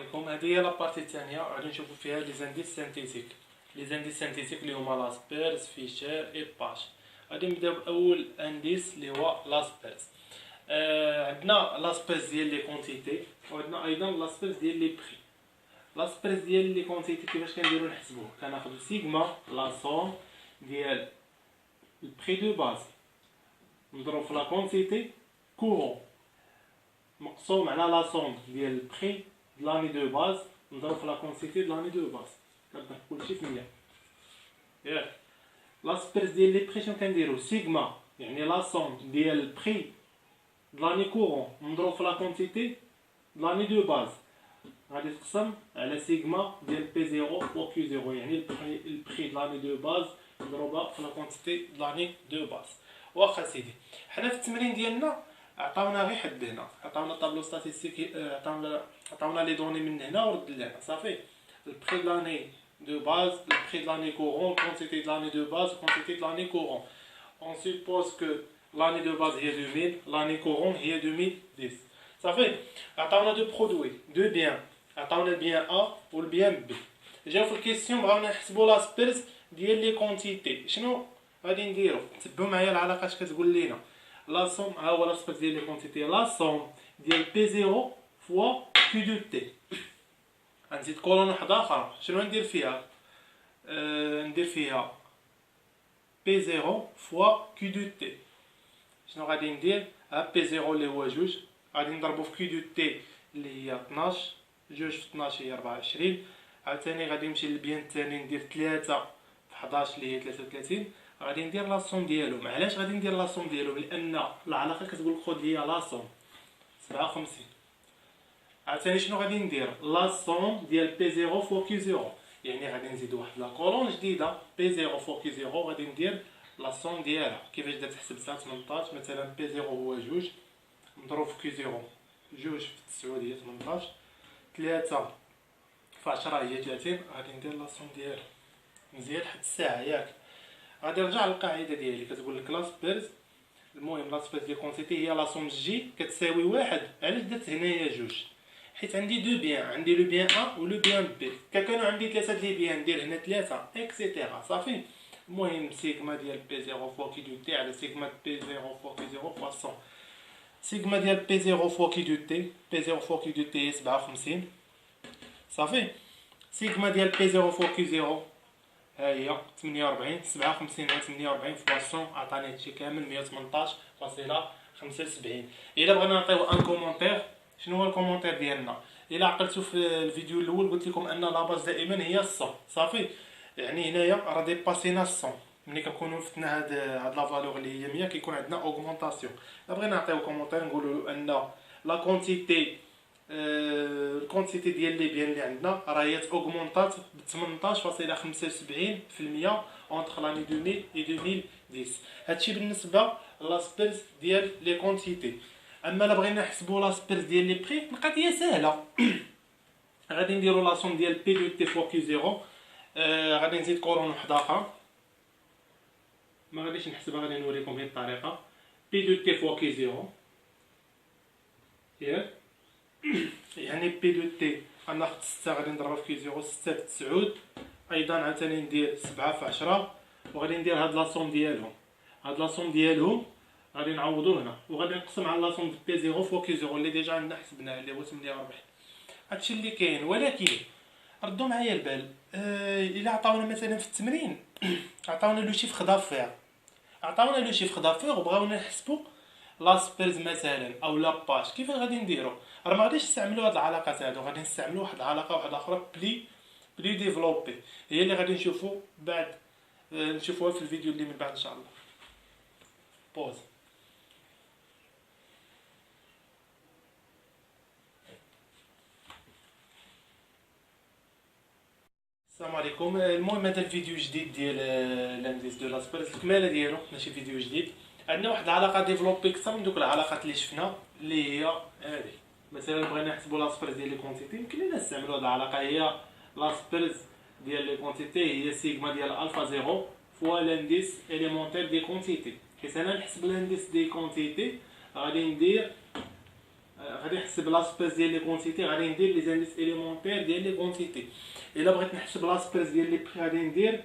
عليكم. هذه هي لابارتي الثانيه غادي نشوفوا فيها لي زانديس سانتيتيك. لي زانديس سانتيتيك اللي هما لاسبيرز فيشير اي باش. غادي نبداو باول انديس اللي هو لاسبيرز. عندنا لاسبيرز ديال لي كونتيتي وعندنا ايضا لاسبيرز ديال لي بري. لاسبيرز ديال لي كونتيتي كيفاش كنديرو نحسبوه؟ كناخذ سيغما لا سوم ديال البري دو باز نضرب في لا كونتيتي كورون مقسوم على لا سوم ديال البري د لاني دو باز نضرب في لا كونتيتي د لاني دو باز كنضرب كلشي في 100. ياك لاسبيرز ديال لي بري شنو كنديرو؟ سيغما يعني لا سوم ديال البري د لاني كورون نضرب في لا كونتيتي د لاني دو باز غادي تقسم على سيغما ديال بي 0 و كيو 0 يعني البري د لاني دو باز نضربها في لا كونتيتي د لاني دو باز. واخا سيدي حنا في التمرين ديالنا عطاونا غير حد هنا، عطاونا طابلو ستاتيستيك، عطاونا لي دوني من هنا ورد لنا صافي البري د لاني دو باز البري د لاني كورون كونتيتي د لاني دو باز كونتيتي د لاني كورون. on suppose que l'année de base هي 2000 l'année courant هي 2010 صافي. عطاونا دو برودوي دو بيان، عطاونا البيان A و البيان B. جاو في الكيسيون بغاونا نحسبو لاسبيرز ديال لي كونتيتي. شنو غادي نديرو؟ تبعوا معايا العلاقه اش كتقول لينا. لا سوم ها هو لاسبيرز ديال لي كونتيتي لا سوم ديال بي 0 فوا كيو دو تي. غنزيد كولون وحده اخرى شنو ندير فيها؟ ندير فيها بي 0 فوا كيو دو تي. شنو غادي ندير؟ ها بي 0 اللي هو جوج غادي نضربو في كيو دو تي اللي هي 12 جوج في 12 هي 24. عاوتاني غادي نمشي للبيان الثاني ندير 3 في 11 اللي هي 33. غادي ندير لا سوم ديالهم. علاش غادي ندير لا سوم ديالهم؟ لان العلاقه كتقول لك خذ لي لا سوم 57. عاوتاني شنو غادي ندير؟ لا سوم ديال بي 0 فوا كيو 0 يعني غادي نزيد واحد لا كولون جديده بي 0 فوا كيو 0 غادي ندير لا سوم ديالها. كيفاش درت حسبتها؟ 18 مثلا بي 0 هو جوج نضرب في كيو 0 جوج في 9 هي 18 3 في 10 هي 30. غادي ندير لا سوم ديالها مزيان حتى الساعه ياك. غادي نرجع للقاعده ديالي كتقول لك لاسبيرز المهم لاسبيرز ديال كونتيتي هي لا سوم جي كتساوي واحد. علاش درت هنايا جوج؟ حيت عندي دو بيان، عندي لو بيان ا و لو بيان بي. كانوا عندي ثلاثه لي بيان ندير هنا ثلاثه اكسيتيرا صافي. المهم سيغما ديال بي 0 فوا كي دو تي على سيغما بي 0 فوا كي 0 فوا 100. سيغما ديال بي 0 فوا كي دو تي بي 0 فوا كي دو تي 57 صافي. سيغما ديال بي 0 فوا كي 0 ها هي 48 57 على 48 فوا 100 عطاني هادشي كامل 118.75. الا بغينا نعطيو ان كومونتير شنو هو الكومونتير ديالنا؟ الا عقلتو في الفيديو الاول قلت لكم ان لا باز دائما هي 100 صافي. يعني هنايا راه ديباسينا 100 ملي كنكونوا فتنا هاد لا فالور اللي هي 100 كيكون عندنا اوغمونطاسيون. الا بغينا نعطيو كومونتير نقولوا ان لا كونتيتي الكونتيتي ديال لي بيان اللي عندنا راه هي اوغمونطات ب 18.75% اونتر لاني 2000 و 2010. هادشي بالنسبه لاسبيرز ديال لي كونتيتي. اما الا بغينا نحسبوا لاسبيرز ديال لي بري القضيه سهله. غادي نديروا لا سوم ديال بي دو تي فوا كيو 0. غادي نزيد كولون واحد اخر ما غاديش نحسبها غادي نوريكم هي الطريقه. بي دو تي فوا كيو 0 ياك يعني بي دو تي غناخد 6 غادي نضربها في كيو 0 6 في 9 ايضا عاوتاني ندير 7 في 10 وغادي ندير هاد لا سوم ديالهم. هاد لا سوم ديالهم غادي نعوضو هنا وغادي نقسم على لا سوم بي 0 فوا كيو 0 اللي ديجا عندنا حسبناه اللي هو 48. هادشي اللي كاين. ولكن ردوا معايا البال الا عطاونا مثلا في التمرين عطاونا لو شيفر دافير وبغاونا نحسبوا لاسبيرز مثلا او لا باش كيفاش غادي نديرو؟ راه ما غاديش نستعملوا هاد العلاقات هادو، غادي نستعملوا واحد العلاقه واحده اخرى بلي ديفلوبي هي اللي غادي نشوفوا بعد نشوفوها في الفيديو اللي من بعد ان شاء الله. بوز. السلام عليكم. المهم هذا الفيديو جديد ديال لانديس دو لاسبيرز الكماله ديالو ماشي فيديو جديد. عندنا واحد العلاقه ديفلوبي اكثر من دوك العلاقات اللي شفنا اللي هي هذه. مثلا بغينا نحسبوا لاسبيرز ديال لي كونتيتي يمكن لنا نستعملوا هذه العلاقه. هي لاسبيرز ديال لي كونتيتي هي سيغما ديال الفا 0 فوا لانديس اليمونتير دي كونتيتي. حيت انا نحسب لانديس دي كونتيتي غادي ندير غادي نحسب لاسبيس ديال لي كونتيتي، غادي ندير لي زانديس اليمونتير ديال لي كونتيتي. الا بغيت نحسب لاسبيس ديال لي بري غادي ندير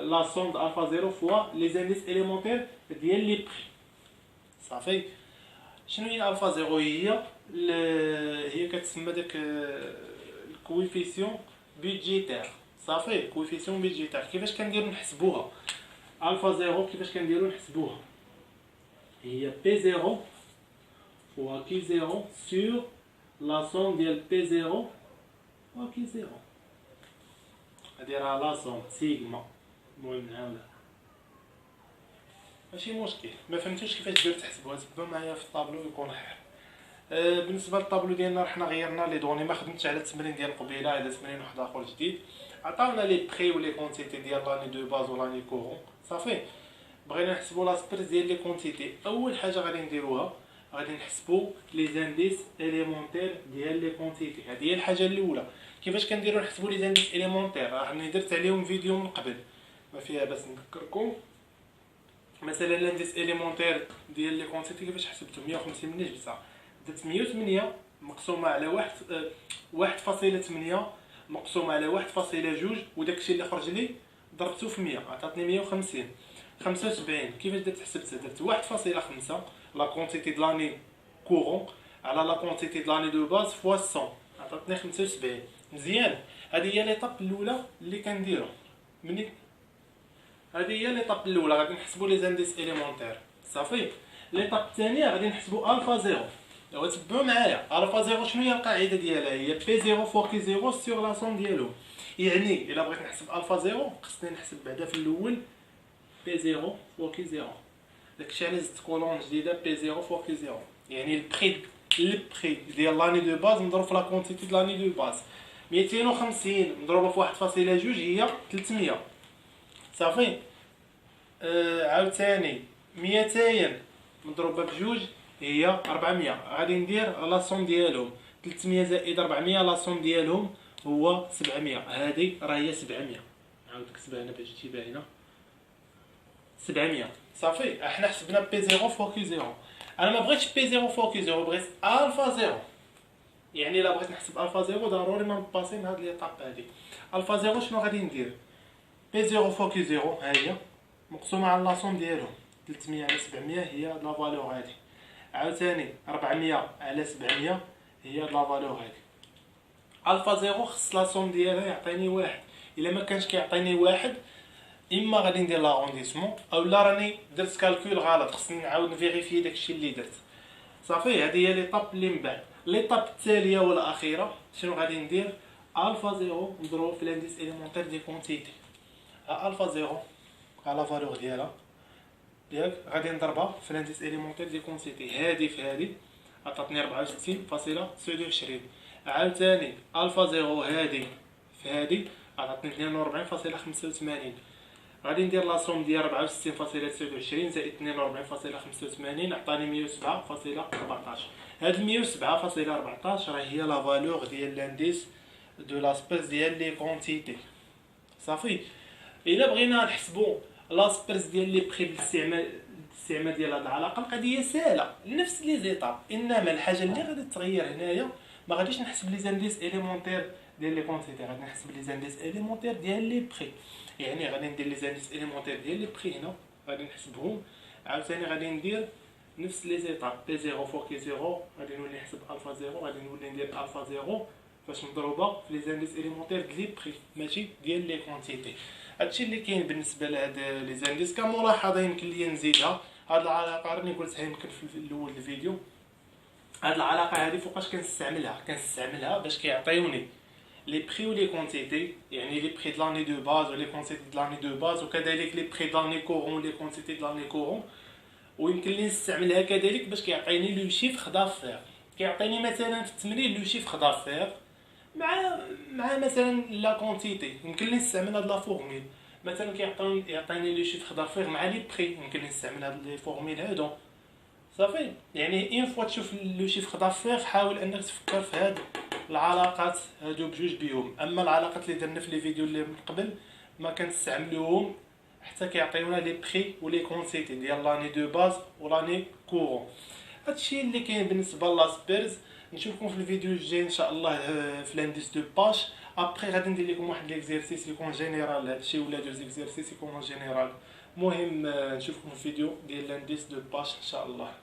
لا سوم د الفا زيرو فوا لي زانديس اليمونتير ديال لي بري. صافي. شنو هي الفا زيرو؟ هي كتسمى داك الكويفيسيون بيدجيتير. صافي، كويفيسيون بيدجيتير. كيفاش كنديرو نحسبوها الفا زيرو؟ كيفاش كنديرو نحسبوها؟ هي بي زيرو فوا كي زيرو سور لا سوم ديال بي زيرو فوا كي زيرو. غاديرها لا سوم سيغما. المهم نعاودها، ماشي مشكل. ما فهمتوش كيفاش ديرو تحسبوها تبعوا معايا في الطابلو يكون خير. بالنسبه للطابلو ديالنا رحنا غيرنا لي دوني، ما خدمتش على التمرين ديال قبيله، هذا تمرين واحد اخر جديد. عطاونا لي بري ولي كونتيتي ديال لاني دو باز ولاني كورون. صافي، بغينا نحسبوا لاسبيس ديال لي كونتيتي. اول حاجه غادي نديروها غادي نحسبوا لي زانديس اليمونتير ديال لي كونتيتي. هذه هي الحاجه الاولى. كيفاش كنديروا نحسبوا لي زانديس اليمونتير؟ راني درت عليهم فيديو من قبل، ما فيها باس نذكركم. مثلا لانديس اليمونتير ديال لي كونتيتي كيفاش حسبته؟ 150 منيش بصح درت 108 مقسومه على 1.8 مقسومه على 1.2، وداكشي اللي خرج لي ضربته في 100 عطاتني 150. 75 كيفاش درت حسبتها؟ درت 1.5 لا كونتيتي د لاني كورون على لا كونتيتي د لاني دو باز فوا 100 عطاتني 75. مزيان. هذه هي ليطاب الاولى اللي كنديرو. مني هذه هي ليطاب الاولى غادي نحسبوا لي زانديس اليمونتير. صافي. ليطاب الثانيه غادي نحسبوا الفا زيرو. دابا تبعوا معايا. الفا زيرو شنو هي القاعده ديالها؟ هي بي زيرو فوا كي زيرو سور لا سوم ديالو. يعني الا بغيت نحسب الفا زيرو خصني نحسب بعدا في الاول بي زيرو فوا كي زيرو. داكشي علاش زدت كولون جديده بي زيرو فوا كي زيرو. يعني البري ديال لاني دو باز مضروب في لا كونتيتي د لاني دو باز. 250 مضروبه في 1.2 هي 300. صافي. عاوتاني 200 مضروبه بجوج هي 400. غادي ندير لا سوم ديالهم 300 زائد 400 لا سوم ديالهم هو 700. هذه راه هي 700. نعاود نكتبها هنا باش تجي باينه. 700. صافي. احنا حسبنا بي زيرو فوا كي زيرو. انا ما بغيتش بي زيرو فوا كي زيرو، بغيت الفا زيرو. يعني الا بغيت نحسب الفا زيرو ضروري ما نباسي من هاد ليطاب هادي. الفا زيرو شنو غادي ندير؟ بي زيرو فوا كي زيرو ها هي مقسومه على لا سوم ديالهم 300 على 700 هي هاد لا فالور هادي. عاوتاني 400 على 700 هي هاد لا فالور هادي. الفا زيرو خص لا سوم ديالها يعطيني واحد. الا ما كانش كيعطيني واحد اما غادي ندير لاغونديسمون اولا راني درت كالكول غلط، خصني نعاود نفيريفي داكشي اللي درت. صافي. هذه هي ليطاب اللي من بعد. ليطاب التاليه والاخيره شنو غادي ندير؟ الفا زيرو مضروب في لانديس اليمونتير دي كونتيتي. الفا زيرو على فالور ديالها ياك غادي نضربها في لانديس اليمونتير دي كونتيتي. هادي في هادي عطاتني 64.29. عاوتاني الفا زيرو هادي في هادي عطاتني 42.85. غادي ندير لا سوم ديال 64.29 زائد 42.85 عطاني 107.14. هاد 107.14 راه هي لا فالور ديال لانديس دو لاسبيس ديال لي كونتيتي. صافي. الا بغينا نحسبوا لاسبيس ديال لي بري بالاستعمال ديال هاد العلاقه القضيه سهله نفس لي زيطاب، انما الحاجه اللي غادي تغير هنايا ما غاديش نحسب لي زانديس اليمونتير ديال لي كونتيتي، غادي نحسب لي زانديس اليمونتير ديال لي بري. يعني غادي ندير لي زانديس اليمونتير ديال لي بري هنا غادي نحسبهم. عاوتاني غادي ندير نفس لي زيطاب بي زيرو فوا كي زيرو. غادي نولي نحسب الفا زيرو، غادي نولي ندير الفا زيرو فاش مضروبه في لي زانديس اليمونتير ديال لي بري ماشي ديال لي كونتيتي. هادشي اللي كاين بالنسبه لهاد لي زانديس. كملاحظه يمكن لي نزيدها، هاد العلاقه راني قلتها يمكن في الاول الفيديو. هاد العلاقه هذه فوقاش كنستعملها باش كيعطيوني لي بري ولي كونتيتي، يعني لي بري د لاني دو باز ولي كونتيتي د لاني دو باز، وكذلك لي بري د لاني كورون ولي كونتيتي د لاني كورون. ويمكن لي نستعملها كذلك باش كيعطيني لو شيفر دافير. كيعطيني مثلا في التمرين لو شيفر دافير مع مثلا لا كونتيتي. يمكن لي نستعمل هاد لا فورميل مثلا يعطيني لو شيفر دافير مع لي بري. يمكن لي نستعمل هاد لي فورميل هادو. صافي. يعني اون فوا تشوف لو شيفر دافير حاول انك تفكر في هاد العلاقات هادو بجوج بيهم. اما العلاقات اللي درنا في لي فيديو اللي من قبل ما كنستعملوهم حتى كيعطيونا لي بري ولي كونتيتي ديال لاني دو باز ولاني كورون. هادشي اللي كاين بالنسبه لاسبيرز. نشوفكم في الفيديو الجاي ان شاء الله في لانديس دو باش. ابري غادي ندير لكم واحد ليكزيرسيس يكون جينيرال، هادشي ولا دوز اكزيرسيس يكونوا جينيرال. المهم نشوفكم في الفيديو ديال لانديس دو باش ان شاء الله.